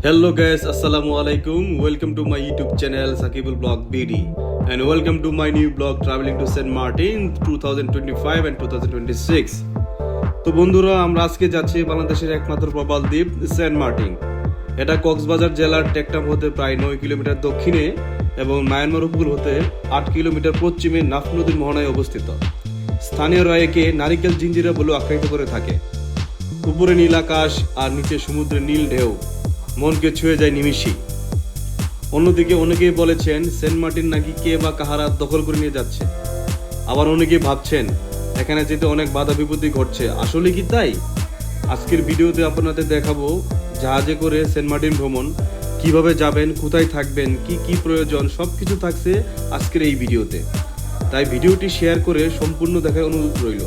Hello guys, Assalamu alaikum. Welcome to my YouTube channel Sakibul Blog BD and welcome to my new blog traveling to St. Martin 2025 and 2026. তো বন্ধুরা আমরা আজকে যাচ্ছি বাংলাদেশের একমাত্র প্রবাল দ্বীপ সেন্ট মার্টিন। এটা কক্সবাজার জেলার টেকনাফ হতে প্রায় 9 কিলোমিটার দক্ষিণে এবং মায়ানমার উপকূল হতে 8 কিলোমিটার পশ্চিমে নাফ নদীর মোহনায় অবস্থিত। স্থানীয়রা একে নারিকেল জিঞ্জিরা বলে আখ্যায়িত করে থাকে। উপরে নীল আকাশ আর নিচে সমুদ্রের নীল ঢেউ মনকে ছুঁয়ে যায় নিমিষেই। অন্যদিকে অনেকেই বলেছেন সেন্ট মার্টিন নাকি কে বা কাহারা দখল করে নিয়ে যাচ্ছে। আবার অনেকেই ভাবছেন এখানে যেতে অনেক বাধা বিপত্তি ঘটছে। আসলে কি তাই? আজকের ভিডিওতে আপনাদের দেখাবো জাহাজে করে সেন্ট মার্টিন ভ্রমণ কিভাবে যাবেন, কোথায় থাকবেন, কি কি প্রয়োজন সবকিছু থাকছে আজকের এই ভিডিওতে। তাই ভিডিওটি শেয়ার করে সম্পূর্ণ দেখার অনুরোধ রইল।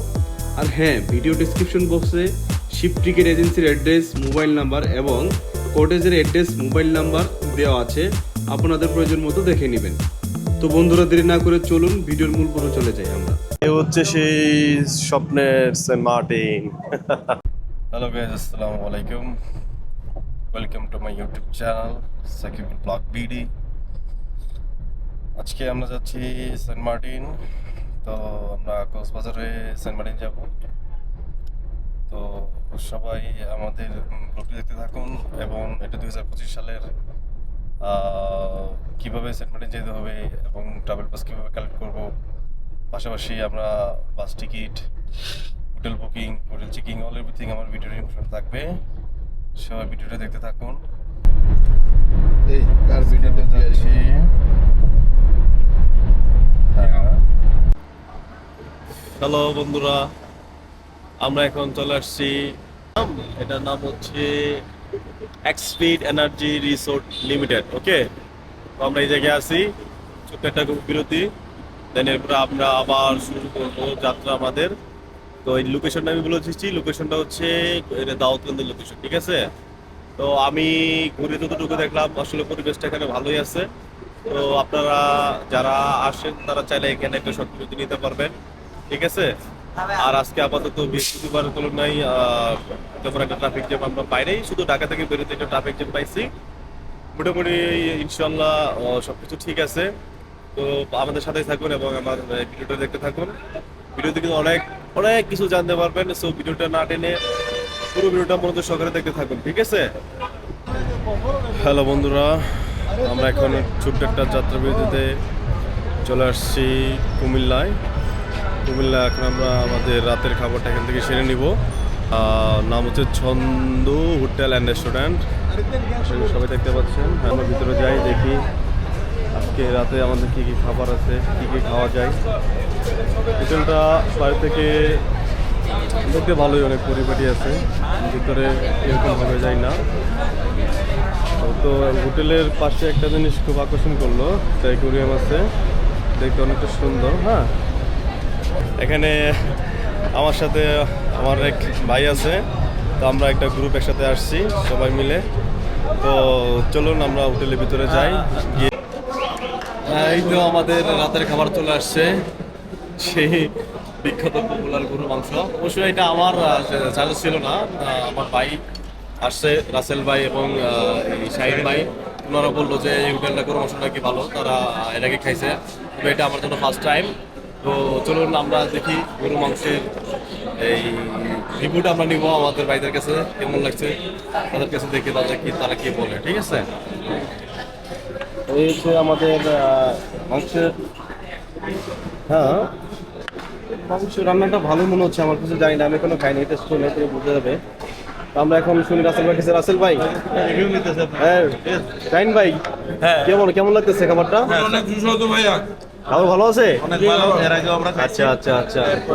আর হ্যাঁ, ভিডিও ডেসক্রিপশন বক্সে শিপ টিকেট এজেন্সির অ্যাড্রেস, মোবাইল নাম্বার এবং কটেজের অ্যাড্রেস, মোবাইল নাম্বার দেওয়া আছে, আপনাদের প্রয়োজন মতো দেখে নেবেন। তো বন্ধুরা দেরি না করে চলুন ভিডিওর মূল পর্বে চলে যাই আমরা। এ হচ্ছে সেই স্বপ্নের সেন্ট মার্টিন। হ্যালো গাইস, আসসালামু আলাইকুম। Welcome to my YouTube channel Sakibul blog BD. আজকে আমরা যাচ্ছি সেন্ট মার্টিন। তো আমরা কক্সবাজারে সেন্ট মার্টিন যাব। তো সবাই আমাদের ব্লগটি দেখতে থাকুন এবং এটা 2025 সালের কীভাবে সেন্ট মার্টিন যেতে হবে এবং ট্রাভেল পাস কীভাবে কালেক্ট করবো, পাশাপাশি আমরা বাস ticket, hotel booking, hotel checking, all everything আমার ভিডিওর ইনফরমেশন থাকবে। সবাই ভিডিওটা দেখতে থাকুন। এই কার ভিডিওতে যাচ্ছি। হ্যালো বন্ধুরা, আমরা এখন চলে আসছি, এটার নাম হচ্ছে এক্সপিড এনার্জি রিসোর্ট লিমিটেড। ওকে, তো আমরা এই জায়গায় আছি, ছোট্ট একটা বিরতি, দেন এরপরে আমরা আবার শুরু করবো যাত্রা আমাদের। তো এই লোকেশনটা আমি বলে দিচ্ছি, লোকেশনটা হচ্ছে এটা দাউদকান্দির লোকেশন, ঠিক আছে? তো আমি ঘুরে যতটুকু দেখলাম আসলে পরিবেশটা এখানে ভালোই আছে। তো আপনারা যারা আসেন তারা চাইলে এখানে একটা শর্ট বিরতি নিতে পারবেন, ঠিক আছে? আর আজকে আপাতত বৃহস্পতিবারের তুলনায় তেমন একটা ট্রাফিক জ্যাম আমরা পাই নাই, শুধু ঢাকা থেকে বেরোতে একটা ট্রাফিক জ্যাম পাইছি। মোটামুটি ইনশাল্লাহ সবকিছু ঠিক আছে। তো আমাদের সাথেই থাকুন এবং আমার ভিডিওটা দেখতে থাকুন। ভিডিওতে কিন্তু অনেক অনেক কিছু জানতে পারবেন। সো ভিডিওটা না টেনে পুরো ভিডিওটা মনোযোগ সহকারে দেখতে থাকুন, ঠিক আছে? হ্যালো বন্ধুরা, আমরা এখন ছোট্ট একটা যাত্রা বিরতিতে চলে আসছি কুমিল্লায়। কুমিল্লা এখন আমরা আমাদের রাতের খাবারটা এখান থেকে সেরে নিব। নাম হচ্ছে ছন্দু হোটেল অ্যান্ড রেস্টুরেন্ট, সবাই দেখতে পাচ্ছেন। আমরা ভিতরে যাই, দেখি আজকে রাতে আমাদের কী কী খাবার আছে, কী কী খাওয়া যায়। হোটেলটা বাইরে থেকে দেখতে ভালোই, অনেক পরিপাটি আছে, ভিতরে এরকমভাবে যায় না। তো হোটেলের পাশে একটা জিনিস খুব আকর্ষণ করলো, অ্যাকুয়ারিয়াম আছে, দেখতে অনেকটা সুন্দর। হ্যাঁ, এখানে আমার সাথে আমার এক ভাই আছে, তো আমরা একটা গ্রুপ একসাথে আসছি সবাই মিলে। তো চলুন আমরা হোটেলের ভিতরে যাই। এই তো আমাদের রাতের খাবার চলে আসছে, সেই বিখ্যাত পপুলার গরুর মাংস। অবশ্যই এটা আমার চার্জ ছিল না, আমার ভাই আসছে, রাসেল ভাই এবং শাহিন ভাই, ওনারা বললো যে এই হোটেলটা গরুর মাংস নাকি ভালো, তারা এর আগে খাইছে, তবে এটা আমার জন্য ফার্স্ট টাইম। তো চলুন আমরা দেখি গরু মাংসের এই রিভিউটা আমরা নিব আমাদের ভাইদের কাছে, কেমন লাগছে তাদের কাছে, দেখে তারা কি বলে, ঠিক আছে? এই হচ্ছে আমাদের মাংসের, হ্যাঁ মাংস রান্নাটা ভালো মনে হচ্ছে আমার কাছে, জানি না, আমি এখনো খাইনি, টেস্ট করলে বুঝতে যাবে। আমরা এখন শুনি রাসেল ভাই কাছে। রাসেল ভাই, হ্যাঁ শাহিন ভাই, হ্যাঁ কেমন লাগতেছে খাবারটা? অনেক সুস্বাদু ভাইয়া, খাবার ভালো আছে? অনেক ভালো। এর আগে আমরা আচ্ছা আচ্ছা আচ্ছা। তো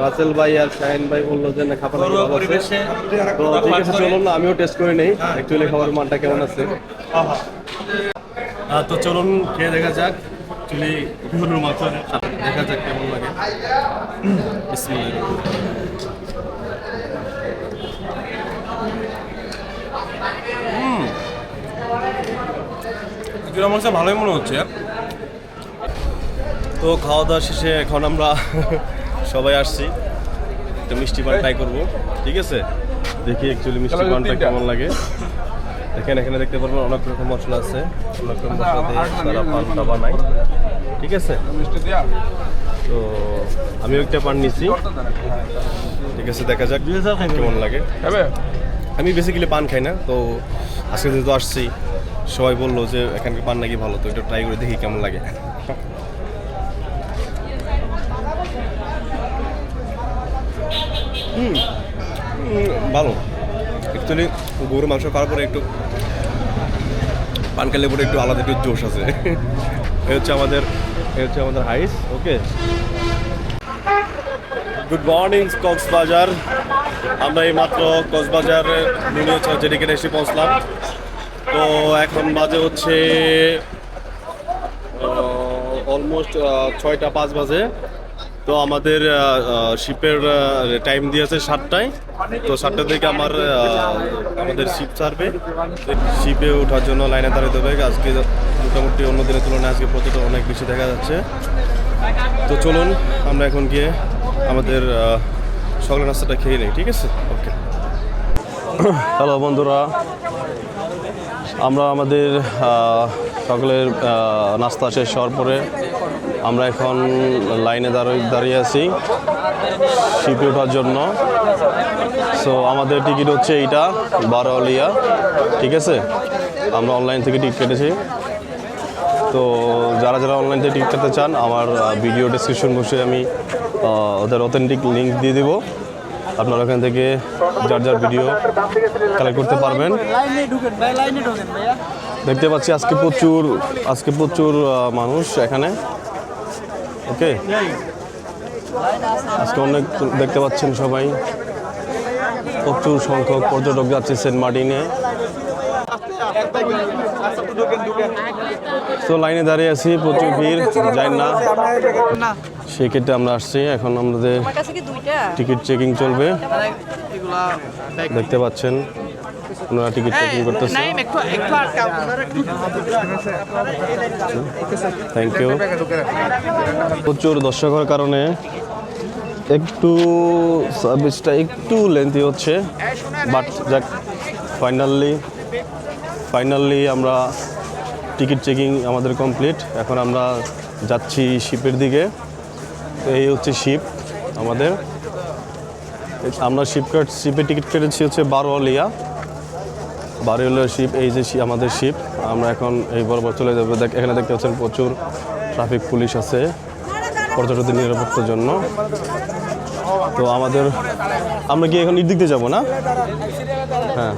রাসেল ভাই আর শাহিন ভাই বললো যে না খাবার ভালো আছে। তো ঠিক আছে, চলুন না আমিও টেস্ট করে নেই অ্যাকচুয়ালি খাবারের মানটা কেমন আছে। তো চলুন খেয়ে দেখা যাক, অ্যাকচুয়ালি গরুর মাংস দেখা যাক কেমন লাগে। বিসমিল্লাহ। আমার কাছে ভালোই মনে হচ্ছে। তো খাওয়া দাওয়া শেষে এখন আমরা সবাই আসছি, একটা মিষ্টি পান ট্রাই করবো, ঠিক আছে? দেখি অ্যাকচুয়ালি মিষ্টি পানটা কেমন লাগে। এখানে দেখতে পারবেন অনেক রকম মশলা আছে, অনেক রকম মশলা দিয়ে তারা পানটা বানায়। ঠিক আছে, তো আমি একটা পান নিচ্ছি। ঠিক আছে, দেখা যাক কেমন লাগে। আমি বেসিক্যালি পান খাই না, তো আজকে যেহেতু আসছি সবাই বললো যে এখানকার পান নাকি ভালো, তো একটু ট্রাই করে দেখি কেমন লাগে। ভালো। অ্যাকচুয়ালি গরুর মাংস খাওয়ার পরে একটু পান খেলে পরে একটু আলাদা একটু জোশ আছে। এই হচ্ছে আমাদের হাইস। ওকে, গুড মর্নিং কক্সবাজার। আমরা এই মাত্র কক্সবাজারের দুনিয়া জেডিকেটে এসে পৌঁছলাম। তো এখন বাজে হচ্ছে অলমোস্ট 6টা 5 বাজে। তো আমাদের শিপের টাইম দিয়েছে 7টায়। তো 7টা থেকে আমাদের শিপ ছাড়বে। শিপে ওঠার জন্য লাইনে দাঁড়াতে হবে। আজকে মোটামুটি অন্য দিনের তুলনায় আজকে পর্যটন অনেক বেশি দেখা যাচ্ছে। তো চলুন আমরা এখন গিয়ে আমাদের সকালের নাস্তাটা খেয়ে নিই। ঠিক আছে, ওকে। হ্যালো বন্ধুরা, আমরা আমাদের সকালের নাস্তা শেষ হওয়ার পরে আমরা এখন লাইনে দাঁড়িয়ে আছি শিপে ওঠার জন্য। সো আমাদের টিকিট হচ্ছে এইটা, 12 আলিয়া। ঠিক আছে, আমরা অনলাইন থেকে টিকিট কেটেছি। তো যারা অনলাইন থেকে টিকিট কাটতে চান, আমার ভিডিও ডেসক্রিপশন বসে আমি ওদের অথেন্টিক লিঙ্ক দিয়ে দেবো। আপনারা ওখান থেকে যার ভিডিও কালেক্ট করতে পারবেন। দেখতে পাচ্ছি আজকে প্রচুর মানুষ এখানে। ওকে, আজকে অনেক দেখতে পাচ্ছেন সবাই, প্রচুর সংখ্যক পর্যটক যাচ্ছে সেন্ট মার্টিনে। তো লাইনে দাঁড়িয়ে আছি, প্রচুর ভিড়, যাই না সেক্ষেত্রে আমরা আসছি। এখন আমাদের টিকিট চেকিং চলবে, দেখতে পাচ্ছেন ওনারা টিকিট চেকিং করতেছে। Thank you. প্রচুর দর্শকের কারণে একটু সার্ভিসটা একটু লেন্থি হচ্ছে, বাট যাক, ফাইনালি আমরা টিকিট চেকিং আমাদের কমপ্লিট। এখন আমরা যাচ্ছি শিপের দিকে। তো এই হচ্ছে শিপ আমাদের। আমরা শিপে টিকিট কেটেছি হচ্ছে 12 আলিয়া শিপ। এই যে আমাদের শিপ, আমরা এখন এই বরাবর চলে যাবো। এখানে দেখতে পাচ্ছেন প্রচুর ট্রাফিক পুলিশ আছে পর্যটকদের নিরাপত্তার জন্য। তো আমরা কি এখন দিক দিয়ে যাবো না? হ্যাঁ,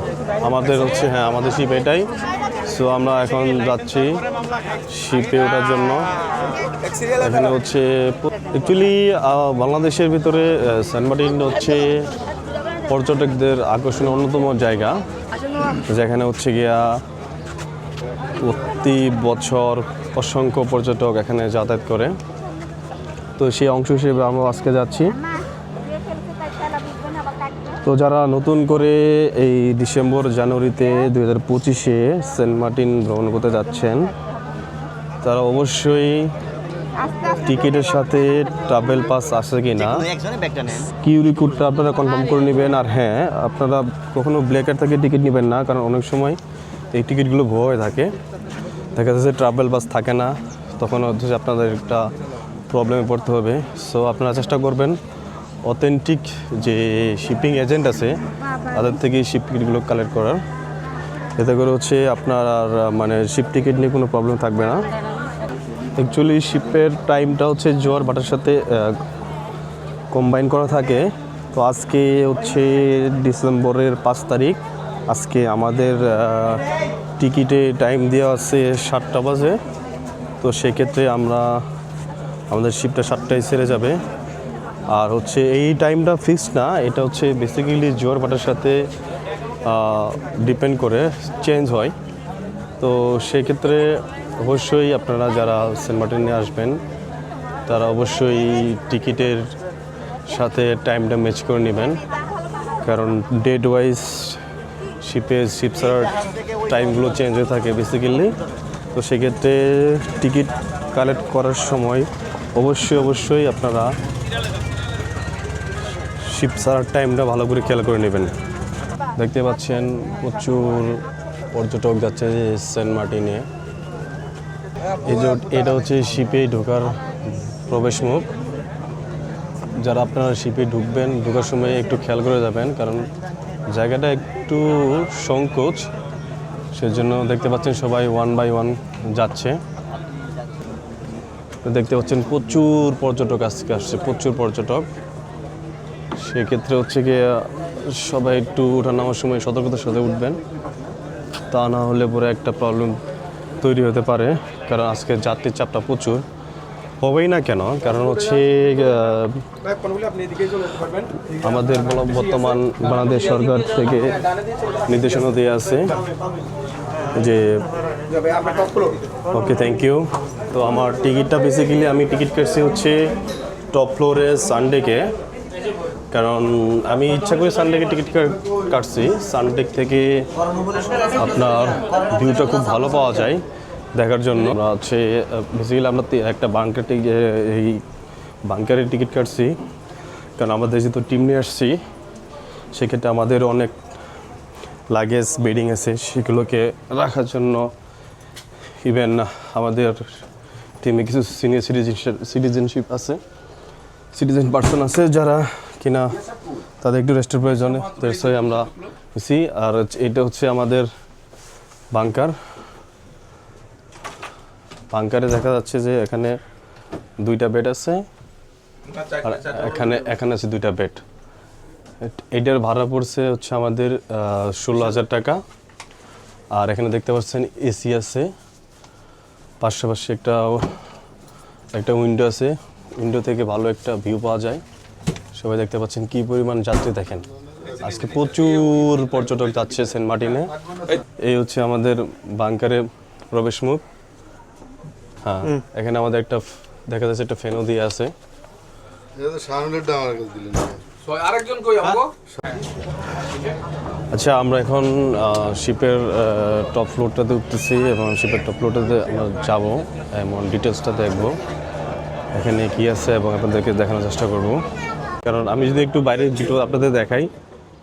আমাদের শিপ এটাই। সো আমরা এখন যাচ্ছি শিপে ওঠার জন্য। এখানে হচ্ছে অ্যাকচুয়ালি বাংলাদেশের ভিতরে সেন্ট মার্টিন হচ্ছে পর্যটকদের আকর্ষণের অন্যতম জায়গা, যেখানে হচ্ছে গিয়া প্রতি বছর অসংখ্য পর্যটক এখানে যাতায়াত করে। তো সেই অংশ হিসেবে আমরা আজকে যাচ্ছি। তো যারা নতুন করে এই জানুয়ারিতে 2025-এ সেন্ট মার্টিন ভ্রমণ করতে যাচ্ছেন, তারা অবশ্যই টিকিটের সাথে ট্রাভেল পাস আছে কি না কিউআর কোডটা আপনারা কনফার্ম করে নেবেন। আর হ্যাঁ, আপনারা কখনো ব্ল্যাকের থেকে টিকিট নেবেন না, কারণ অনেক সময় এই টিকিটগুলো ভুয়া হয়ে থাকে। দেখা যাচ্ছে ট্রাভেল পাস থাকে না, তখন হচ্ছে আপনাদের একটা প্রবলেমে পড়তে হবে। সো আপনারা চেষ্টা করবেন অথেন্টিক যে শিপিং এজেন্ট আছে তাদের থেকে শিপ টিকিটগুলো কালেক্ট করার। এতে করে হচ্ছে আপনার আর শিপ টিকিট নিয়ে কোনো প্রবলেম থাকবে না। অ্যাকচুয়ালি শিপের টাইমটা হচ্ছে জোয়ার ভাটার সাথে কম্বাইন করা থাকে। তো আজকে হচ্ছে ডিসেম্বরের 5 তারিখ। আজকে আমাদের টিকিটে টাইম দেওয়া আছে 7টা বাজে। তো সেক্ষেত্রে আমাদের শিপটা 7টায় ছেড়ে যাবে। আর হচ্ছে এই টাইমটা ফিক্সড না, এটা হচ্ছে বেসিক্যালি জোয়ার ভাটার সাথে ডিপেন্ড করে চেঞ্জ হয়। তো সেক্ষেত্রে অবশ্যই আপনারা যারা সেন্ট মার্টিনে আসবেন তারা অবশ্যই টিকিটের সাথে টাইমটা ম্যাচ করে নেবেন, কারণ ডেট ওয়াইজ শিপ ছাড়ার টাইমগুলো চেঞ্জ হয়ে থাকে বেসিক্যালি। তো সেক্ষেত্রে টিকিট কালেক্ট করার সময় অবশ্যই আপনারা শিপ ছাড়ার টাইমটা ভালো করে খেয়াল করে নেবেন। দেখতে পাচ্ছেন প্রচুর পর্যটক যাচ্ছে সেন্ট মার্টিনে। এই যে এটা হচ্ছে শিপে ঢোকার প্রবেশ মুখ। যারা আপনারা শিপে ঢোকার সময় একটু খেয়াল করে যাবেন, কারণ জায়গাটা একটু সংকোচ, সেজন্য দেখতে পাচ্ছেন সবাই 1 বাই 1 যাচ্ছে। দেখতে পাচ্ছেন প্রচুর পর্যটক আজকে আসছে, প্রচুর পর্যটক। সেক্ষেত্রে হচ্ছে গিয়ে সবাই একটু ওঠা নামার সময় সতর্কতার সাথে উঠবেন, তা না হলে পরে একটা প্রবলেম তৈরি হতে পারে। কারণ আজকে যাত্রীর চাপটা প্রচুর হবেই না কেন, কারণ হচ্ছে আমাদের বর্তমান বাংলাদেশ সরকার থেকে নির্দেশনা দেওয়া আছে যে ওকে, থ্যাংক ইউ। তো আমার টিকিটটা বেসিক্যালি আমি টিকিট কাটছি হচ্ছে টপ ফ্লোরে সানডেকে, কারণ আমি ইচ্ছা করে সানডেকে টিকিট কাটছি। সানডেক থেকে আপনার ভিউটা খুব ভালো পাওয়া যায় দেখার জন্য। আমরা হচ্ছে বেসিক্যালি আমরা একটা এই বাংকারের টিকিট কাটছি, কারণ আমাদের যেহেতু টিম নিয়ে আসছি, সেক্ষেত্রে আমাদের অনেক লাগেজ বেডিং আছে, সেগুলোকে রাখার জন্য। ইভেন আমাদের টিমে কিছু সিনিয়র সিটিজেনশিপ আছে, সিটিজেন পার্সন আছে যারা কিনা তাদের একটু রেস্টের প্রয়োজনে আমরা বেশি। আর এটা হচ্ছে আমাদের বাংকারে দেখা যাচ্ছে যে এখানে 2টা বেড আছে, আর এখানে আছে 2টা বেড। এটার ভাড়া পড়ছে হচ্ছে আমাদের 16,000 টাকা। আর এখানে দেখতে পাচ্ছেন এসি আছে, পাশাপাশি একটা উইন্ডো আছে, উইন্ডো থেকে ভালো একটা ভিউ পাওয়া যায়। সবাই দেখতে পাচ্ছেন কি পরিমাণ যাত্রী, দেখেন আজকে প্রচুর পর্যটক যাচ্ছে সেন্ট মার্টিনে। এই হচ্ছে আমাদের বাংকারের প্রবেশ মুখ। হ্যাঁ, এখানে আমাদের একটা দেখা যাচ্ছে একটা ফ্যানও দিয়ে আছে। আচ্ছা, আমরা এখন শিপের টপ ফ্লোরটাতে উঠতেছি এবং শিপের টপ ফ্লোরটাতে আমরা যাবো, এমন ডিটেলসটা দেখবো এখানে কি আছে এবং আপনাদেরকে দেখানোর চেষ্টা করব। কারণ আমি যদি একটু বাইরের ভিডিও আপনাদের দেখাই,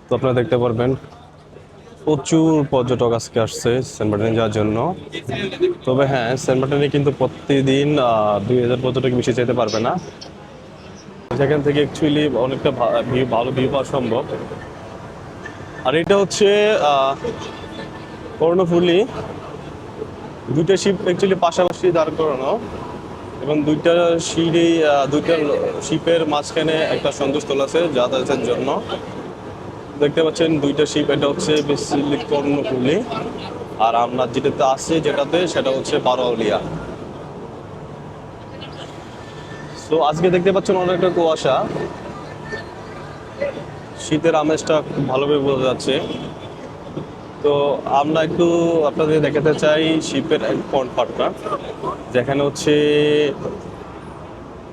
তো আপনারা দেখতে পারবেন প্রচুর পর্যটক আজকে আসছে সেন্ট মার্টিনে যাওয়ার জন্য। তবে হ্যাঁ, সেন্ট মার্টিনে কিন্তু প্রতিদিন 2000 পর্যটক বেশি যেতে পারবে না। সেখান থেকে অ্যাকচুয়ালি অনেকটা ভালো ভিউ পাওয়া সম্ভব। আর এটা হচ্ছে কর্ণফুলী, 2টা শিপ অ্যাকচুয়ালি পাশাপাশি দাঁড় করানো, এবং 2টা শিপের মাঝখানে একটা সন্ধ্যস্থল আছে যাতায়াতের জন্য। দেখতে পাচ্ছেন 2টা শিপ, এটা হচ্ছে বেসিক্যালি কর্ণফুলী, আর আমরা যেটাতে আছি সেটা হচ্ছে বারোয়ালিয়া। তো আজকে দেখতে পাচ্ছেন অনেকটা কুয়াশা, শীতের আমেজটা খুব ভালোভাবে বোঝা যাচ্ছে। তো আমরা একটু আপনাদের দেখাতে চাই শিপের ফ্রন্ট পার্টটা,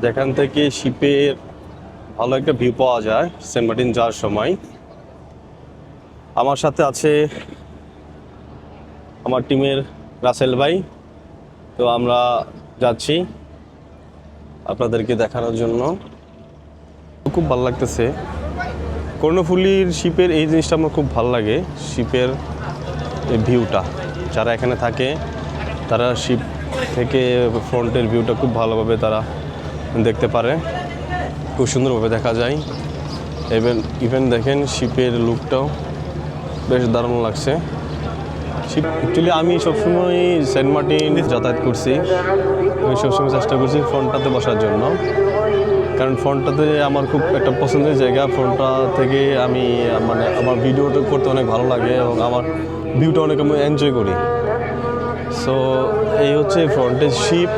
যেখান থেকে শিপের ভালো একটা ভিউ পাওয়া যায় সেন্ট মার্টিন যাওয়ার সময়। আমার সাথে আছে আমার টিমের রাসেল ভাই। তো আমরা যাচ্ছি আপনাদেরকে দেখানোর জন্য। খুব ভালো লাগতেছে কর্ণফুলীর শিপের এই জিনিসটা আমার খুব ভালো লাগে, শিপের এই ভিউটা। যারা এখানে থাকে তারা শিপ থেকে ফ্রন্টের ভিউটা খুব ভালোভাবে তারা দেখতে পারে, খুব সুন্দরভাবে দেখা যায়। ইভেন দেখেন শিপের লুকটাও বেশ দারুণ লাগছে। শিপ অ্যাকচুয়ালি আমি সবসময় সেন্ট মার্টিন যাতায়াত করছি, আমি সবসময় চেষ্টা করছি ফ্রন্টটাতে বসার জন্য, কারণ ফ্রন্টটাতে আমার খুব একটা পছন্দের জায়গা। ফ্রন্টটা থেকে আমি আমার ভিডিওটা করতে অনেক ভালো লাগে এবং আমার ভিউটা অনেক আমি এনজয় করি। সো এই হচ্ছে ফ্রন্টের শিপ।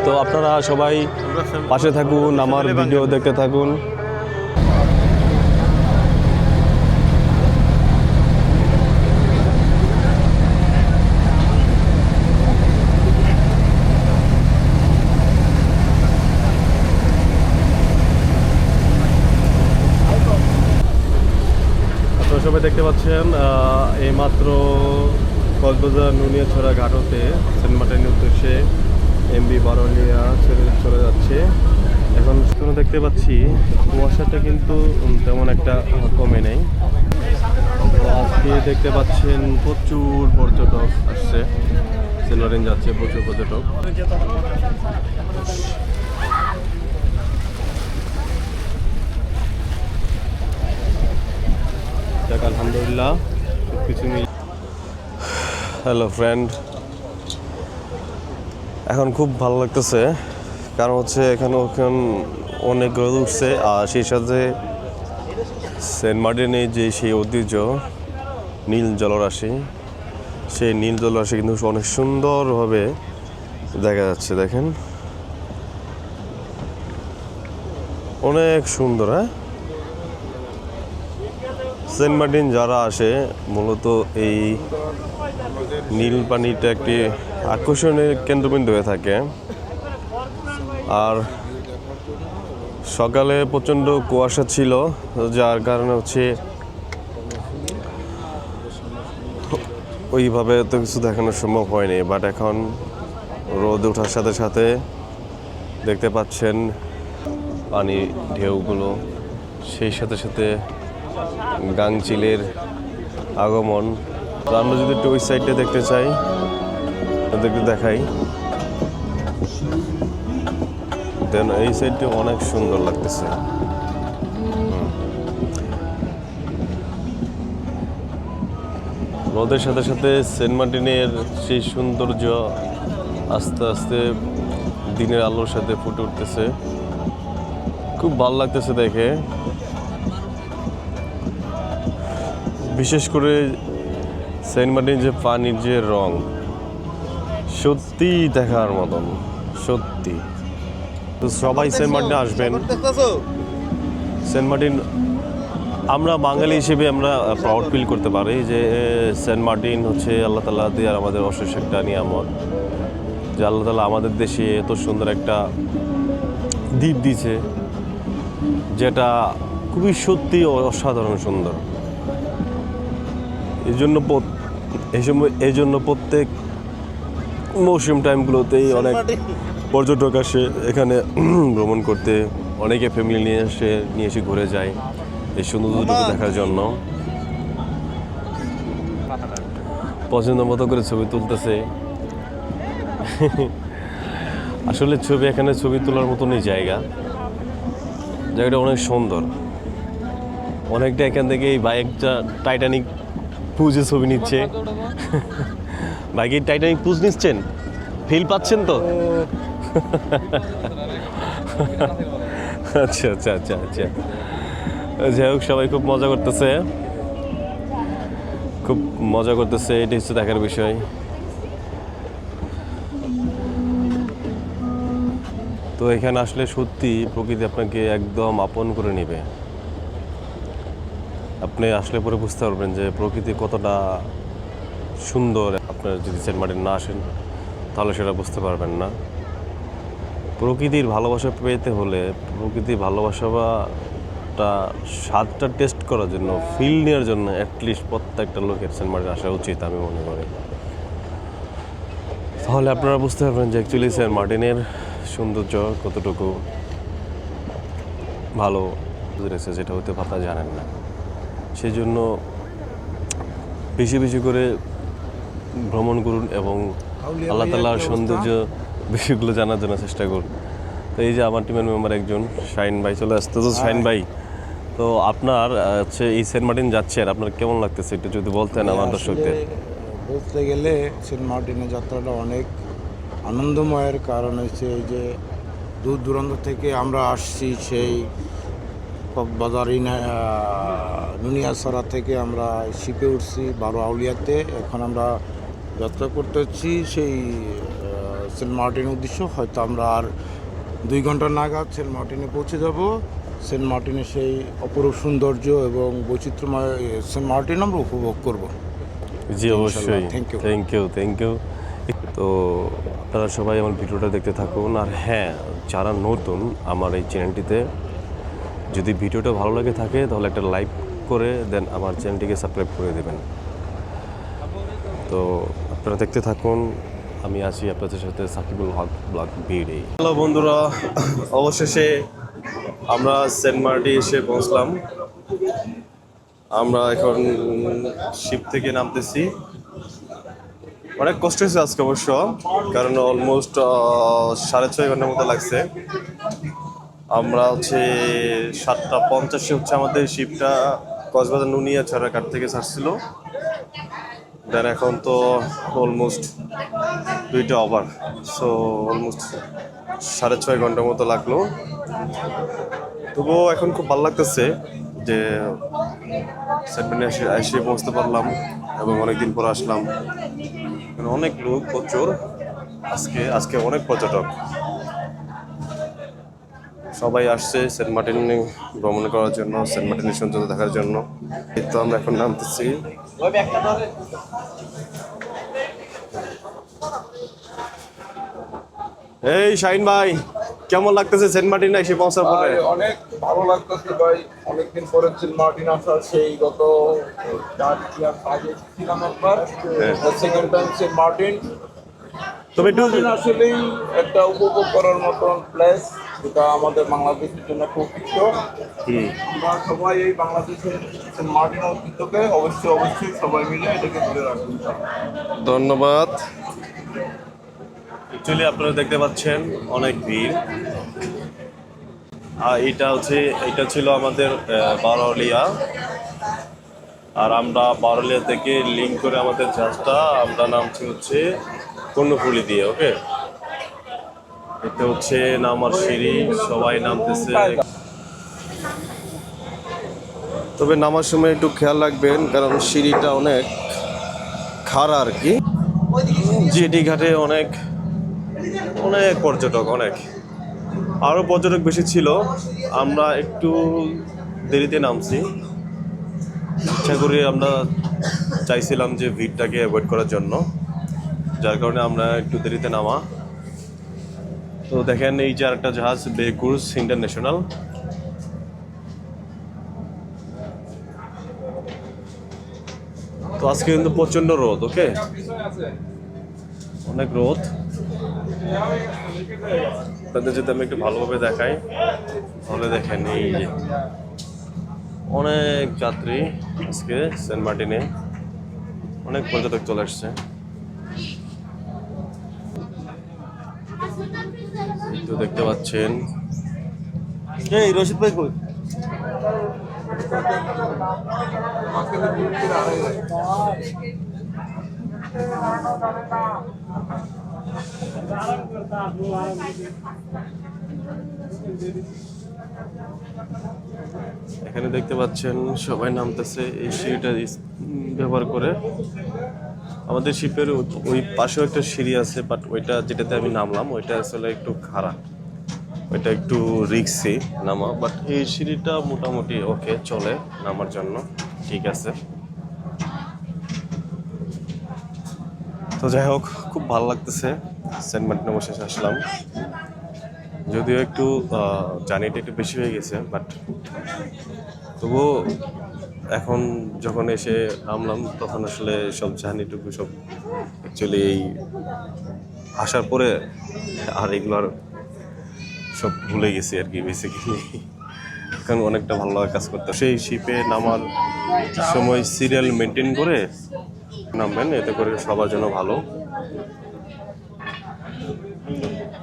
তো আপনারা সবাই পাশে থাকুন, আমার ভিডিও দেখতে থাকুন। সবাই দেখতে পাচ্ছেন এইমাত্র কক্সবাজার নুনিয়াছড়া ঘাট হতে সেন্ট মার্টিনের উদ্দেশ্যে MV বারোয়ালিয়া চলে যাচ্ছে। এখন দেখতে পাচ্ছি কুয়াশাটা কিন্তু তেমন একটা কমে নেই। আজকে দেখতে পাচ্ছেন প্রচুর পর্যটক আসছে, সেন্ট মার্টিন যাচ্ছে প্রচুর পর্যটক। যাক আলহামদুলিল্লাহ সবকিছু মিল। হ্যালো ফ্রেন্ড, এখন খুব ভালো লাগতেছে, কারণ হচ্ছে এখানে অনেক রোদ উঠছে, আর সেই সাথে সেন্ট মার্টিনে যে সেই ঐতিহ্য নীল জলরাশি, সেই নীল জলরাশি কিন্তু অনেক সুন্দরভাবে দেখা যাচ্ছে। দেখেন অনেক সুন্দর। হ্যাঁ, সেন্ট মার্টিন যারা আসে মূলত এই নীল পানিটা একটি আকর্ষণের কেন্দ্রবিন্দু হয়ে থাকে। আর সকালে প্রচণ্ড কুয়াশা ছিল, যার কারণে হচ্ছে ওইভাবে তো কিছু দেখানো সম্ভব হয়নি। বাট এখন রোদ ওঠার সাথে সাথে দেখতে পাচ্ছেন পানি ঢেউগুলো, সেই সাথে সাথে গাংচিলের আগমন। তো আমরা যদি একটু ওই সাইডটা দেখতে চাই, একটু দেখাই, দেন এই সাইডটা অনেক সুন্দর লাগতেছে। রোদের সাথে সাথে সেন্ট মার্টিনের সেই সৌন্দর্য আস্তে আস্তে দিনের আলোর সাথে ফুটে উঠতেছে, খুব ভালো লাগতেছে দেখে। বিশেষ করে সেন্ট মার্টিন যে পানির যে রং, সত্যি দেখার মতন, সত্যি। তো সবাই সেন্ট মার্টিনে আসবেন। সেন্ট মার্টিন আমরা বাঙালি হিসেবে আমরা প্রাউড ফিল করতে পারি যে সেন্ট মার্টিন হচ্ছে আল্লাহ তাআলা দিয়ে আমাদের অশেষ একটা নিয়ামত, যে আল্লাহ তাআলা আমাদের দেশে এত সুন্দর একটা দ্বীপ দিয়েছে, যেটা খুবই সত্যি অসাধারণ সুন্দর। এই জন্য প্রত্যেক মৌসুম টাইমগুলোতেই অনেক পর্যটক আসে এখানে ভ্রমণ করতে। অনেকে ফ্যামিলি নিয়ে এসে ঘুরে যায় এই সৌন্দর্যটুকু দেখার জন্য। পছন্দ মতো করে ছবি তুলতেছে। আসলে এখানে ছবি তোলার মতনই জায়গাটা অনেক সুন্দর। অনেকটা এখান থেকে এই বাইকটা টাইটানিক পুজে ছবি নিচ্ছে। বাইকে টাইটানিক পুজ নিচ্ছেন, ফিল পাচ্ছেন তো? আচ্ছা আচ্ছা আচ্ছা আচ্ছা, যাই হোক সবাই খুব মজা করতেছে, এটাই হচ্ছে দেখার বিষয়। তো এখানে আসলে সত্যি প্রকৃতি আপনাকে একদম আপন করে নেবে। আপনি আসলে পরে বুঝতে পারবেন যে প্রকৃতি কতটা সুন্দর। আপনারা যদি সেন্ট মার্টিন না আসেন তাহলে সেটা বুঝতে পারবেন না। প্রকৃতির ভালোবাসা পেতে হলে প্রকৃতির ভালোবাসাটা স্বাদটা টেস্ট করার জন্য, ফিল নেওয়ার জন্য অ্যাটলিস্ট প্রত্যেকটা লোকের সেন্ট মার্টিন আসা উচিত আমি মনে করি। তাহলে আপনারা বুঝতে পারবেন যে অ্যাকচুয়ালি সেন্ট মার্টিনের সৌন্দর্য কতটুকু ভালো রয়েছে, যেটা হতে পাতা জানেন না। সেই জন্য বেশি বেশি করে ভ্রমণ করুন এবং আল্লাহ তাআলার সৌন্দর্য বিষয়গুলো জানার জন্য চেষ্টা করুন। তো এই যে আমার টিমের মেম্বার একজন শাহিন ভাই চলে আসতে। তো শাহিন ভাই, তো আপনার হচ্ছে এই সেন্ট মার্টিন যাচ্ছেন, আপনার কেমন লাগতেছে একটু যদি বলতেন আমার দর্শকদের। বলতে গেলে সেন্ট মার্টিনের যাত্রাটা অনেক আনন্দময়ের কারণ হচ্ছে এই যে দূর দূরান্ত থেকে আমরা আসছি, সেই কক্সবাজার নুনিয়াছড়া থেকে আমরা শিপে উঠছি 12 আউলিয়াতে। এখন আমরা যাত্রা করতে হচ্ছি সেই সেন্ট মার্টিনের উদ্দেশ্য। হয়তো আমরা আর 2 ঘন্টা নাগাদ সেন্ট মার্টিনে পৌঁছে যাব। সেন্ট মার্টিনের সেই অপরূপ সৌন্দর্য এবং বৈচিত্র্যময় সেন্ট মার্টিন আমরা উপভোগ করব। জি অবশ্যই, থ্যাংক ইউ। তো আপনারা সবাই আমার ভিডিওটা দেখতে থাকুন। আর হ্যাঁ, যারা নতুন আমার এই চ্যানেলটিতে, যদি ভিডিওটা ভালো লাগে থাকে তাহলে একটা লাইক করে দেন আমার চ্যানেলটিকে সাবস্ক্রাইব করে দেবেন। তো আপনারা দেখতে থাকুন, আমি আছি আপনাদের সাথে সাকিবুল হক ব্লগ ভিডিও। হ্যালো বন্ধুরা, অবশেষে আমরা সেন্ট মার্টিন এসে পৌঁছলাম। আমরা এখন শিপ থেকে নামতেছি। অনেক কষ্ট হয়েছে আজকে অবশ্য, কারণ অলমোস্ট 6.5 ঘন্টার মতো লাগছে। আমরা হচ্ছে 7:50 হচ্ছে আমাদের শিপটা কক্সবাজার নুনিয়াছড়া ঘাট থেকে ছাড়ছিল। দেন এখন তো অলমোস্ট 2টা ওভার, সো অলমোস্ট 6.5 ঘন্টার মতো লাগলো। তবুও এখন খুব ভালো লাগতেছে যে সেন্ট এসে পৌঁছতে পারলাম এবং অনেকদিন পর আসলাম। অনেক লোক, প্রচুর আজকে অনেক পর্যটক সবাই আসছে সেন্ট মার্টিন ভ্রমণ করার জন্য, সেন্ট মার্টিনের সৌন্দর্য দেখার জন্য। এই তো আমরা এখন নামতেছি। এই শাহিন ভাই, কেমন লাগতেছে সেন্ট মার্টিন এসে পৌঁছার পরে? অনেক ভালো লাগতেছে ভাই, অনেকদিন পরে সেন্ট মার্টিন আসা, সেই গত 4 ইয়ার আগে ছিলাম একবার, সেকেন্ড টাইম সেন্ট মার্টিন। তবে একটু আসলেই একটা উপভোগ করার মতন প্লেস, যেটা আমাদের বাংলাদেশের জন্য খুব প্রিয়। আমরা সবাই এই বাংলাদেশের সেন্ট মার্টিন ঐতিহ্যকে অবশ্যই সবাই মিলে এটাকে ধরে রাখবো। ধন্যবাদ। অ্যাকচুয়ালি আপনারা দেখতে পাচ্ছেন অনেক ভিড়। আর এটা ছিল আমাদের বারোলিয়া, আর আমরা বারোলিয়া থেকে লিঙ্ক করে আমাদের জাহাজটা আমরা নামছি হচ্ছে কর্ণফুলি দিয়ে। ওকে, এটা হচ্ছে নামার সিঁড়ি, সবাই নামতেছে। তবে নামার সময় একটু খেয়াল রাখবেন, কারণ সিঁড়িটা অনেক খাড়া আর কি। জেটি ঘাটে অনেক পর্যটক, আরও পর্যটক বেশি ছিল। আমরা একটু দেরিতে নামছি, ইচ্ছা করে আমরা চাইছিলাম যে ভিড়টাকে অ্যাভয়েড করার জন্য, যার কারণে আমরা একটু দেরিতে নামা। তো দেখেন এই যে আরেকটা জাহাজ, বে ক্রুজ ইন্টারন্যাশনাল। তো আজকে কিন্তু প্রচন্ড রোদ। ওকে, অনেক রোদ। আপনাদের যদি আমি একটু ভালোভাবে দেখাই তাহলে দেখেন এই যে অনেক যাত্রী আজকে সেন্ট মার্টিনে, অনেক পর্যটক চলে আসছে। তো দেখতে পাচ্ছেন এই রশিদ ভাই কই? এখানে দেখতে পাচ্ছেন সবাই নামতেছে এই সিঁড়িটা ব্যবহার করে। আমাদের শিপের ওই পাশেও একটা সিঁড়ি আছে, বাট ওইটা যেটাতে আমি নামলাম ওইটা আসলে একটু খারাপ, ওইটা একটু রিস্কি নামা। বাট এই সিঁড়িটা মোটামুটি ওকে, চলে নামার জন্য, ঠিক আছে। তো যাই হোক, খুব ভালো লাগতেছে সেন্ট মার্টিনে বসে আসলাম। যদিও একটু জার্নিটা একটু বেশি হয়ে গেছে, বাট তবুও এখন যখন এসে নামলাম তখন আসলে সব জার্নিটুকু সব অ্যাকচুয়ালি এই আসার পরে আর এগুলোর সব ভুলে গেছি আর কি বেসিক্যালি। কারণ অনেকটা ভালো লাগা কাজ করতে। সেই শিপে নামার সময় সিরিয়াল মেনটেন করে নামবেন, এতে করে সবার জন্য ভালো।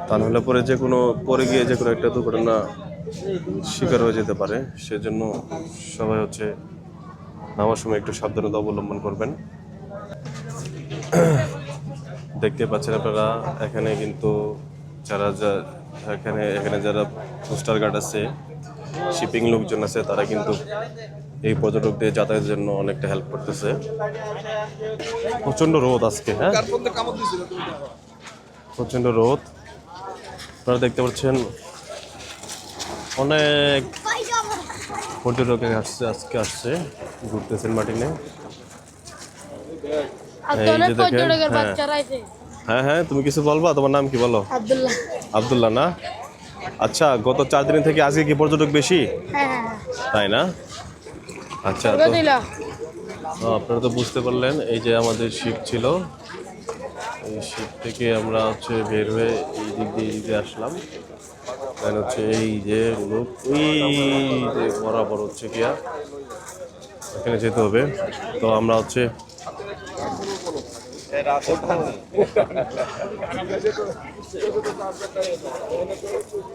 তা নাহলে পরে গিয়ে যে কোনো একটা দুর্ঘটনা শিকার হয়ে যেতে পারে, সেজন্য সবাই হচ্ছে নামার সময় একটু সাবধানতা অবলম্বন করবেন। দেখতে পাচ্ছেন আপনারা এখানে কিন্তু এখানে যারা কোস্টাল গার্ড আছে, শিপিং লোকজন আছে, তারা কিন্তু এই পর্যটকদের যাতায়াতের জন্য অনেকটা হেল্প করতেছে। প্রচন্ড রোদ আজকে, হ্যাঁ প্রচন্ড রোদ। আপনারা দেখতে পাচ্ছেন অনেক পর্যটক আজকে আসছে ঘুরতে সেন্ট মার্টিনে। এই যে দেখেন, হ্যাঁ, তুমি কিছু বলবা? তোমার নাম কি বলো? আব্দুল্লাহ না? আচ্ছা, গত 4 দিন থেকে আজকে কি পর্যটক বেশি? তাই না? আচ্ছা, তো আপনারা তো বুঝতে পারলেন, এই যে আমাদের শিপ ছিল, এই শিপ থেকে আমরা হচ্ছে বের হয়ে এই দিক দিয়ে আসলাম। হচ্ছে এই যে লোক ওই যে বরাবর হচ্ছে গিয়া এখানে যেতে হবে। তো আমরা হচ্ছে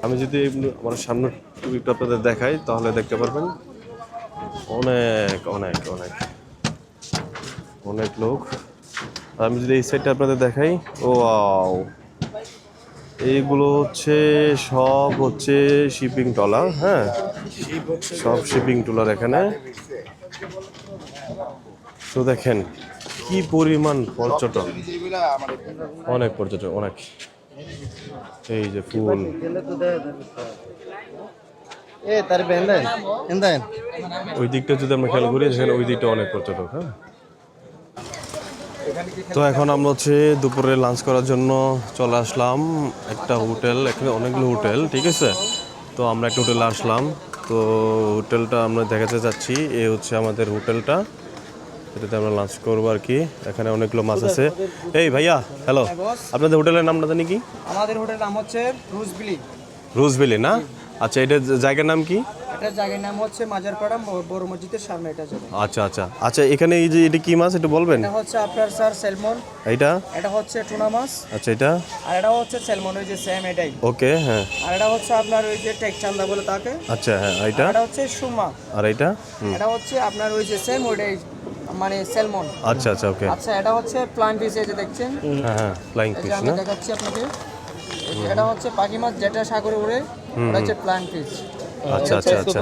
আমি যদি আমার সামনের টুপিটা আপনাদের দেখাই তাহলে দেখতে পারবেন অনেক অনেক অনেক অনেক লোক। আর আমি যদি এই সাইডটা আপনাদের দেখাই, ও ওয়াও, এইগুলো হচ্ছে সব হচ্ছে শিপিং ট্রলার। হ্যাঁ, সব শিপিং ট্রলার এখানে। তো দেখেন কি পরিমাণ পর্যটক, অনেক পর্যটক, অনেক। এই যে ফুল, ওই দিকটা যদি আমরা খেয়াল করি সেখানে ওই দিকটা অনেক পর্যটক। হ্যাঁ, তো এখন আমরা হচ্ছে দুপুরে লাঞ্চ করার জন্য চলে আসলাম একটা হোটেল। এখানে অনেকগুলো হোটেল, ঠিক আছে। তো আমরা একটা হোটেলে আসলাম। তো হোটেলটা আমরা দেখাতে যাচ্ছি, এই হচ্ছে আমাদের হোটেলটা, এটাতে আমরা লাঞ্চ করবো আর কি। এখানে অনেকগুলো মাছ আছে। এই ভাইয়া, হ্যালো, আপনাদের হোটেলের নামটা জানি কি? আমাদের হোটেলের নাম হচ্ছে রুজবিলি। রোজভ্যালি না? আচ্ছা, এটা জায়গার নাম কি? এটার জায়গার নাম হচ্ছে মাজারপাড়া বড় মসজিদের সামনে এটা যাবে। আচ্ছা আচ্ছা আচ্ছা, এখানে এই যে এটা কি মাছ একটু বলবেন? এটা হচ্ছে আপনার স্যার স্যালমন, এইটা? এটা হচ্ছে টুনা মাছ, আচ্ছা, এটা? আর এটা হচ্ছে স্যালমন, ওই যে সেম এটাই। ওকে, হ্যাঁ। আর এটা হচ্ছে আপনার ওই যে টেকচান্দা বলে তাকে। আচ্ছা, হ্যাঁ, এইটা? এটা হচ্ছে সুমা। আর এইটা? এটা হচ্ছে আপনার ওই যে সেম ওইটাই, মানে স্যালমন। আচ্ছা আচ্ছা, ওকে। আচ্ছা, এটা হচ্ছে প্লান ফিশ, এই যে দেখছেন। হ্যাঁ হ্যাঁ, ফ্লাইং এই যে ফিশ আমি না? দেখাচ্ছি আপনাকে। এটা হচ্ছে পাখি মাছ যেটা সাগরে উড়ে, ওটা হচ্ছে প্লান ফিশ। আচ্ছা আচ্ছা আচ্ছা,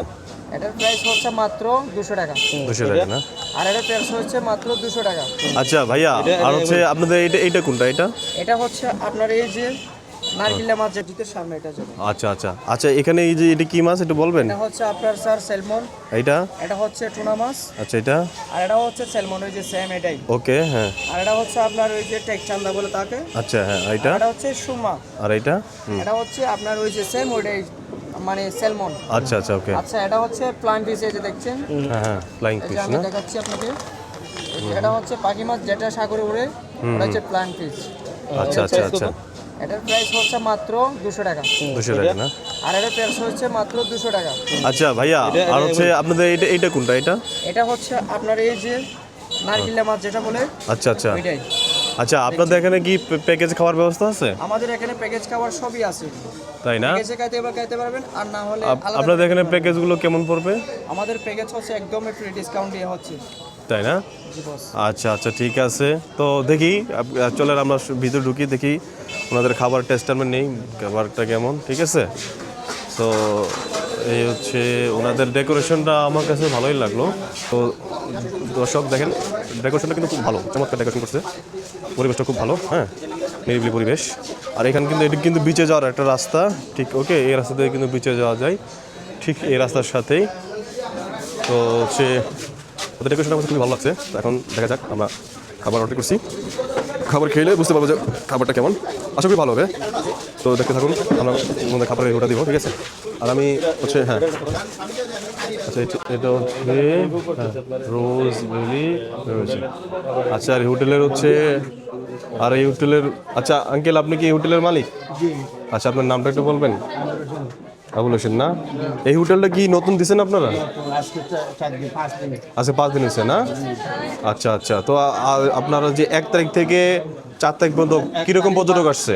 এটার প্রাইস হচ্ছে মাত্র 200 টাকা। 200 টাকা না? আর এটার প্রাইস হচ্ছে মাত্র 200 টাকা। আচ্ছা ভাইয়া, আর হচ্ছে আপনাদের এইটা কোনটা? এটা? এটা হচ্ছে আপনার এই যে নারকেল মাছ যেটির সামনে এটা যাবে। আচ্ছা আচ্ছা আচ্ছা, এখানে এই যে এটা কি মাছ একটু বলবেন? এটা হচ্ছে আপনার স্যার স্যালমন, এইটা? এটা হচ্ছে টুনা মাছ, আচ্ছা, এটা? আর এটা হচ্ছে স্যালমন, ওই যে সেম এটাই। ওকে, হ্যাঁ। আর এটা হচ্ছে আপনার ওই যে টেকচান্দা বলে তাকে। আচ্ছা, হ্যাঁ, এইটা? এটা হচ্ছে সুমা। আর এইটা? এটা হচ্ছে আপনার ওই যে সেম ওইটাই, মানে স্যালমন। আচ্ছা আচ্ছা, ওকে। আচ্ছা, এটা হচ্ছে প্লান ফিশ, এই যে দেখছেন। হ্যাঁ হ্যাঁ, ফ্লাইং এই যে ফিশ আমি না? দেখাচ্ছি আপনাকে। এটা হচ্ছে পাখি মাছ যেটা সাগরে উড়ে, ওটা হচ্ছে প্লান ফিশ। আচ্ছা আচ্ছা আচ্ছা, এটার প্রাইস হচ্ছে মাত্র 200 টাকা। 200 টাকা না? আর এটার প্রাইস হচ্ছে মাত্র 200 টাকা। আচ্ছা ভাইয়া, আর হচ্ছে আপনাদের এইটা কোনটা? এটা? এটা হচ্ছে আপনার এই যে নারকেল মাছ যেটা বলে, আচ্ছা আচ্ছা ওইটাই। আচ্ছা, আপনাদের এখানে কি প্যাকেজ খাওয়ার ব্যবস্থা আছে? আমাদের এখানে প্যাকেজ খাবার সবই আছে। তাই না? প্যাকেজে খাইতে পারবেন, আর না হলে আলাদা আপনাদের এখানে প্যাকেজগুলো কেমন পড়বে? আমাদের প্যাকেজ হচ্ছে একদম ফ্রি ডিসকাউন্ট দিয়ে হচ্ছে। তাই না? জি বস। আচ্ছা আচ্ছা, ঠিক আছে। তো দেখি, চলেন আমরা ভিতরে ঢুকি, দেখি ওনাদের খাবার টেস্ট আমরা নেই, খাবারটা কেমন, ঠিক আছে? তো এই হচ্ছে ওনাদের ডেকোরেশনটা আমার কাছে ভালোই লাগলো। তো দর্শক দেখেন, ডেকোরেশনটা কিন্তু খুব ভালো, চমৎকার ডেকোরেশন করছে, পরিবেশটা খুব ভালো। হ্যাঁ, নিরিবিলি পরিবেশ। আর এখানে কিন্তু এটি কিন্তু বিচে যাওয়ার একটা রাস্তা, ঠিক ওকে, এই রাস্তা থেকে কিন্তু বিচে যাওয়া যায়, ঠিক এই রাস্তার সাথেই। তো হচ্ছে ওদের ডেকোরেশনটা আমাদের খুবই ভালো লাগছে। তো এখন দেখা যাক, আমরা খাবার অর্ডার করছি, খাবার খেলে বুঝতে পারবো যে খাবারটা কেমন, আশা করি ভালো হবে। তো দেখতে থাকুন, আমরা আমাদের খাবারের ওটা দিব, ঠিক আছে? আর আমি হচ্ছে, হ্যাঁ, আচ্ছা, এটা হচ্ছে রোজভ্যালি রয়েছে। আচ্ছা, আর এই হোটেলের হচ্ছে, আর এই হোটেলের, আচ্ছা আঙ্কেল, আপনি কি এই হোটেলের মালিক? আচ্ছা, আপনার নামটা একটু বলবেন? আবুল হোসেন না? এই হোটেলটা কি নতুন দিচ্ছেন আপনারা? আচ্ছা, 5 দিন হয়েছে না? আচ্ছা আচ্ছা, তো আপনারা যে 1 তারিখ থেকে 4 তারিখ পর্যন্ত কীরকম পর্যটক আসছে?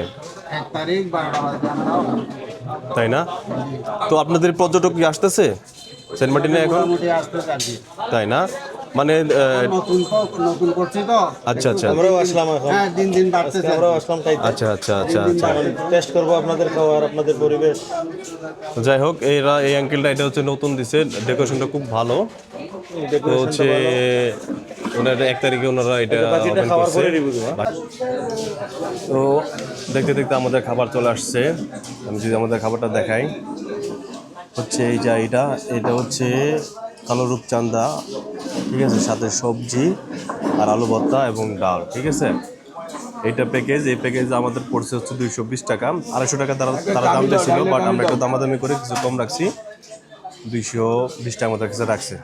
1 তারিখ 12টা বাজে আমরা, তাই না? তো আপনাদের পর্যটক কি আসতেছে সেন্ট মার্টিনে এখন? তাই না? মানে নতুন করছি তো। আচ্ছা আচ্ছা, আমরাও আসলাম এখন। হ্যাঁ, দিন দিন বাড়তেছে। আমরাও আসলাম তাই আচ্ছা আচ্ছা আচ্ছা আচ্ছা, টেস্ট করবো আপনাদের খাবার, আপনাদের পরিবেশ। যাই হোক, এই আঙ্কেলটা এটা হচ্ছে নতুন দিছে, ডেকোরেশনটা খুব ভালো। তো হচ্ছে ওনারা 1 তারিখে ওনারা এটা open খাওয়ার করছে। পরে রিভিউ দেবো। তো দেখতে দেখতে আমাদের খাবার চলে আসছে। আমি যদি আমাদের খাবারটা দেখাই, হচ্ছে এই যে এটা হচ্ছে কালো রূপচাঁদা, ঠিক আছে, সাথে সবজি আর আলু ভর্তা এবং ডাল, ঠিক আছে। এইটা প্যাকেজ, এই প্যাকেজ আমাদের পড়ছে হচ্ছে 220 টাকা। 250 টাকা তারা দাম দিয়েছিল, বাট আমরা একটু দামাদামি করে কিছু কম রাখছি, 220 টাকার মতো কিছু রাখছে।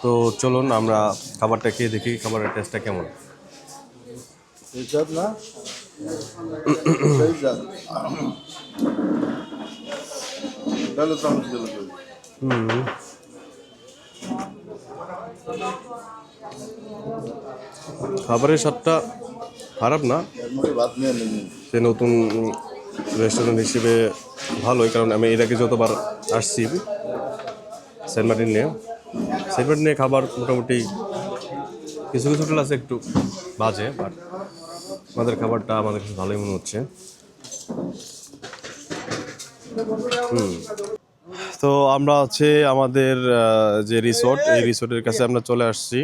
তো চলুন আমরা খাবারটা খেয়ে দেখি খাবারের টেস্টটা কেমন। খাবারের স্বাদটা খারাপ না, সে নতুন রেস্টুরেন্ট হিসেবে ভালোই, কারণ আমি এর আগে যতবার আসছি সেন্ট মার্টিনে খাবার মোটামুটি কিছু কিছু হোটেল আছে একটু বাজে, বাট আমাদের খাবারটা আমাদের কাছে ভালোই মনে হচ্ছে। তো আমরা হচ্ছে আমাদের যে রিসোর্ট, এই রিসোর্টের কাছে আমরা চলে আসছি।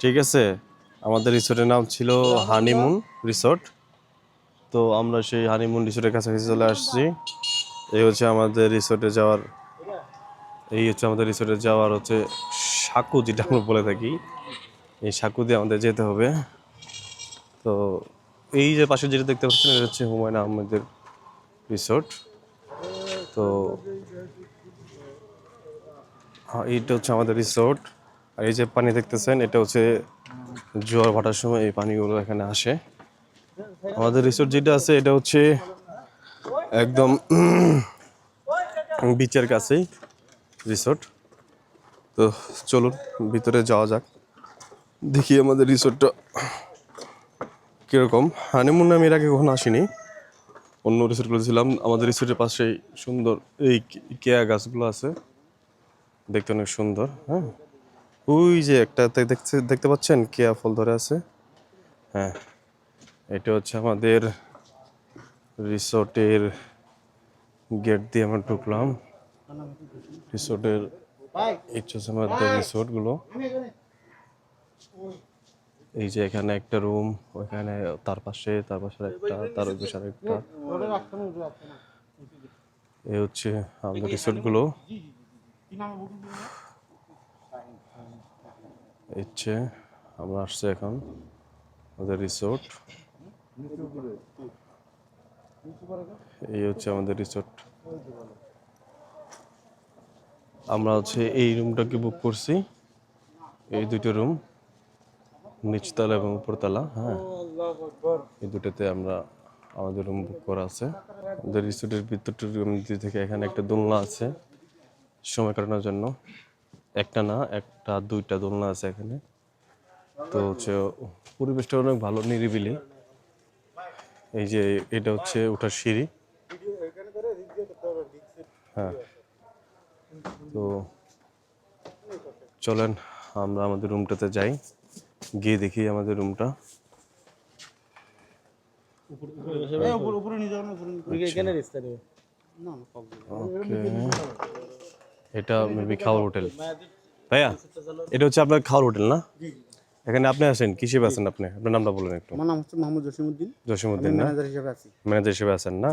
ঠিক আছে, আমাদের রিসোর্টের নাম ছিল হানিমুন রিসোর্ট। তো আমরা সেই হানিমুন রিসোর্টের কাছাকাছি চলে আসছি। এই হচ্ছে আমাদের রিসোর্টে যাওয়ার হচ্ছে সাঁকু, যেটা আমরা বলে থাকি। এই সাঁকু দিয়ে আমাদের যেতে হবে। তো এই যে পাশে যেটা দেখতে পাচ্ছেন, এটা হচ্ছে হুমায়ুন আহমেদের রিসোর্ট। তো এইটা হচ্ছে আমাদের রিসোর্ট। আর এই যে পানি দেখতেছেন, এটা হচ্ছে জোয়ার ভাটার সময় এই পানিগুলো এখানে আসে। আমাদের রিসোর্ট যেটা আছে এটা হচ্ছে একদম বিচের কাছেই রিসোর্ট। তো চলুন ভিতরে যাওয়া যাক, দেখি আমাদের রিসোর্টটা কীরকম। হানিমুনে আমি এর আগে কখনো আসিনি, অন্য রিসোর্টগুলো ছিলাম। আমাদের রিসোর্টের পাশেই সুন্দর এই কেয়া গাছগুলো আছে, দেখতে অনেক সুন্দর। হ্যাঁ, ওই যে একটা দেখতে পাচ্ছেন কেয়া ফল ধরে আছে। হ্যাঁ, এটা হচ্ছে আমাদের রিসোর্টের গেট দিয়ে আমরা ঢুকলাম। রিসোর্টের হচ্ছে আমাদের রিসোর্টগুলো। এই যে এখানে একটা রুম, ওইখানে তার পাশে একটা, তার ওই পাশে আরেকটা। এই হচ্ছে আমাদের রিসোর্টগুলো। হচ্ছে আমরা আসছি এখন আমাদের রিসোর্ট। এই হচ্ছে আমাদের রিসোর্ট। আমরা হচ্ছে এই রুমটাকে বুক করছি, এই দুটো রুম, নিচতলা এবং উপরতলা। হ্যাঁ, এই দুটোতে আমাদের রুম বুক করা আছে। আমাদের রিসোর্টের ভিতরটা থেকে এখানে একটা দোলনা আছে সময় কাটানোর জন্য। একটা না, একটা দুইটা দোলনা আছে এখানে। তো হচ্ছে পরিবেশটা অনেক ভালো, নিরিবিলি। এই যে এটা হচ্ছে ওঠার সিঁড়ি। হ্যাঁ, তো চলেন আমরা আমাদের রুমটাতে যাই, গিয়ে দেখি আমাদের রুমটা। এটা মেবি খাওয়ার হোটেল। ভাইয়া, এটা হচ্ছে আপনার খাওয়ার হোটেল না? এখানে আপনি আসেন, কি হিসেবে আছেন আপনি? আপনার নামটা বলেন একটু। আমার নাম হচ্ছে মোহাম্মদ জসিমউদ্দিন। জসিমউদ্দিন না? ম্যানেজার হিসেবে আছি। ম্যানেজার হিসেবে আছেন না?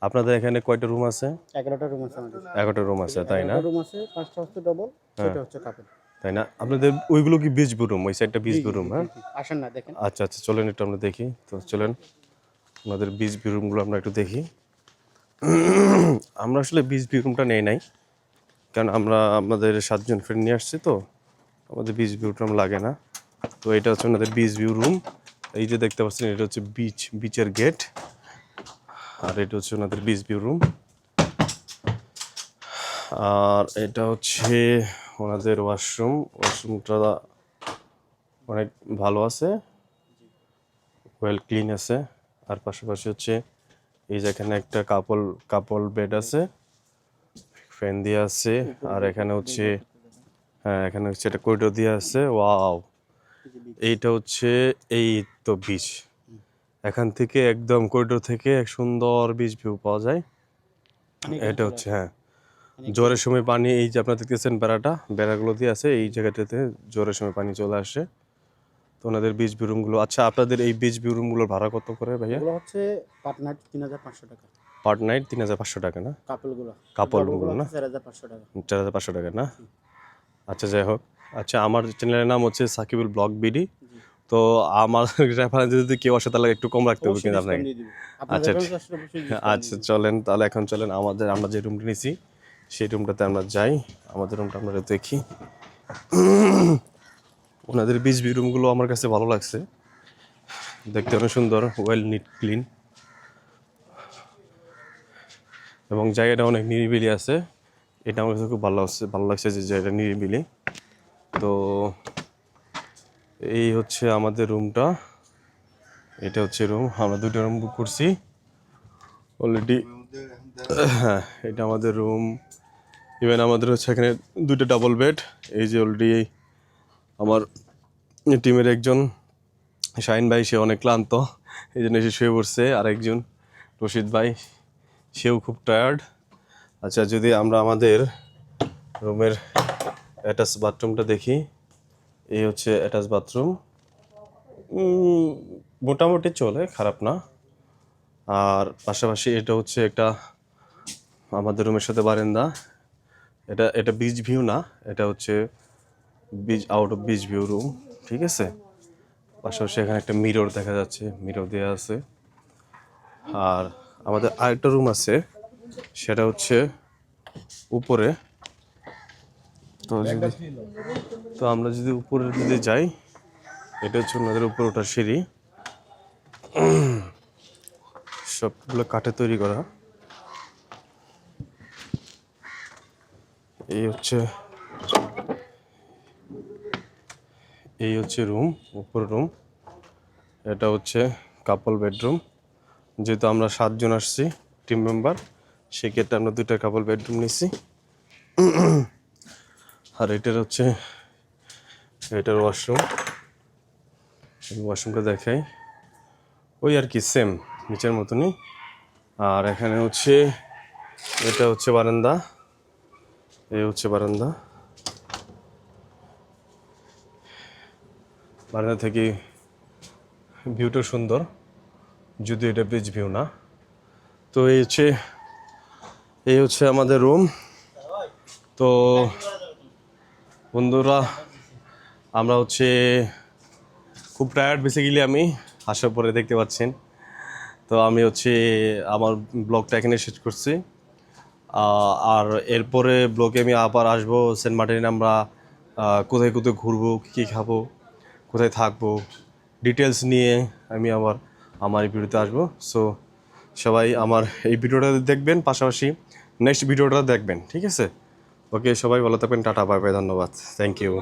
আপনাদের এখানে কয়টা রুম আছে? 11টা রুম আছে আমাদের। 11টা রুম আছে, তাই না? রুম আছে, 5টা হচ্ছে ডবল, 6টা হচ্ছে কাপল। তাই না? আপনাদের ওইগুলো কি বিচ ভিউ রুম? ওই সাইডটা বিচ ভিউ রুম? হ্যাঁ, আসেন না দেখেন। আচ্ছা আচ্ছা, চলেন একটু আমরা দেখি। তো চলেন আমাদের বিচ ভিউ রুমগুলো আমরা একটু দেখি। আমরা আসলে বিচ ভিউ রুমটা নেই নাই, কারণ আমরা আমাদের 7 জন ফ্রেন্ড নিয়ে আসছি, তো আমাদের বিচ ভিউ রুম লাগে না। তো এটা হচ্ছে আমাদের বিচ ভিউ রুম। এই যে দেখতে পাচ্ছেন, এটা হচ্ছে বিচের গেট, আর এটা হচ্ছে ওনাদের বিচ ভিউ রুম। আর এটা হচ্ছে ওনাদের ওয়াশরুমটা অনেক ভালো আছে, ওয়েল ক্লিন আছে। আর পাশাপাশি হচ্ছে এই যে এখানে একটা কাপল বেড আছে, ফ্যান দিয়ে আছে। আর এখানে হচ্ছে, হ্যাঁ, এখানে হচ্ছে একটা করিডোর দিয়ে আছে। ওয়াও, এইটা হচ্ছে এই তো বিচ। এখান থেকে একদম করিডোর থেকে এক সুন্দর বিচ ভিউ পাওয়া যায়। এটা হচ্ছে, হ্যাঁ, জোয়ারের সময় পানি, এই যে আপনারা দেখতেছেন বেড়াগুলো দিয়ে আছে, এই জায়গাটাতে জোয়ারের সময় পানি চলে আসে। তো ওনাদের বিচ ভিউ রুমগুলো। আচ্ছা, আপনাদের এই বিচ ভিউ রুমগুলোর ভাড়া কত করে ভাইয়া? এগুলো হচ্ছে পার নাইট 3500 টাকা। পার নাইট 3500 টাকা না? কাপল রুমগুলো না? 4500 টাকা। 4500 টাকা না? আচ্ছা, যাই হোক। আচ্ছা, আমার চ্যানেলের নাম হচ্ছে সাকিবুল ব্লগ বিডি। তো আমার রেফারেন্স যদি কেউ আসে তাহলে একটু কম রাখতে হবে কিন্তু আপনাকে। আচ্ছা আচ্ছা, চলেন তাহলে এখন চলেন আমরা যে রুমটা নিয়েছি সেই রুমটাতে আমরা যাই, আমাদের রুমটা আমরা দেখি। ওনাদের বিচ ভিউ রুমগুলো আমার কাছে ভালো লাগছে, দেখতে অনেক সুন্দর, ওয়েল নিট ক্লিন, এবং জায়গাটা অনেক নিরিবিলি আছে। এটা আমার কাছে খুব ভালো লাগছে যে জায়গাটা নিরিবিলি। তো এই হচ্ছে আমাদের রুমটা, এটা হচ্ছে রুম। আমরা দুটো রুম বুক করছি অলরেডি। হ্যাঁ, এটা আমাদের রুম। ইভেন আমাদের হচ্ছে এখানে দুটো ডাবল বেড। এই যে অলরেডি আমার টিমের একজন শাহিন ভাই, সে অনেক ক্লান্ত, এই জন্য এসে শুয়ে পড়ছে। আর একজন রশিদ ভাই, সেও খুব টায়ার্ড। আচ্ছা, যদি আমরা আমাদের রুমের অ্যাটাচ বাথরুমটা দেখি, এই হচ্ছে অ্যাটাচ বাথরুম। মোটামুটি চলে, খারাপ না। আর পাশাপাশি এটা হচ্ছে একটা আমাদের রুমের সাথে বারান্দা। এটা বিচ ভিউ না, এটা হচ্ছে beach, out of bitch view room, ঠিক আছে। পাশাপাশি এখানে একটা মিরর দেখা যাচ্ছে, মিরর দেওয়া আছে। আর আমাদের আরেকটা রুম আছে, সেটা হচ্ছে উপরে। তো আমরা যদি উপরের দিকে যাই, এটা হচ্ছে ওনাদের উপরে ওঠার সিঁড়ি, সবগুলো কাঠে তৈরি করা। এই হচ্ছে রুম, উপর রুম। এটা হচ্ছে কাপল বেডরুম। যেহেতু আমরা 7 জন আসছি টিম মেম্বার, সেক্ষেত্রে আমরা 2টা কাপল বেডরুম নিছি। আর এটার ওয়াশরুম। ওয়াশরুমটা দেখাই, ওই আর কি সেম নিচের মতনই। আর এখানে এটা হচ্ছে বারান্দা, এই হচ্ছে বারান্দা। বারান্দা থেকে ভিউটা সুন্দর, যদিও এটা বিচ ভিউ না। তো এই হচ্ছে আমাদের রুম। তো বন্ধুরা, আমরা খুব টায়ার্ড বেসিক্যালি। আমি আসার পরে দেখতে পাচ্ছেন। তো আমি আমার ব্লগটা এখানে শেষ করছি। আর এরপরে ব্লগে আমি আবার আসবো সেন্ট মার্টিনে। আমরা কোথায় কোথায় ঘুরবো, কী খাবো, কোথায় থাকবো, ডিটেলস নিয়ে আমি আবার আমার এই ভিডিওতে আসবো। সো সবাই আমার এই ভিডিওটা দেখবেন, পাশাপাশি নেক্সট ভিডিওটা দেখবেন, ঠিক আছে? ওকে, সবাই ভালো থাকবেন। টাটা, বাই বাই, ধন্যবাদ, থ্যাংক ইউ।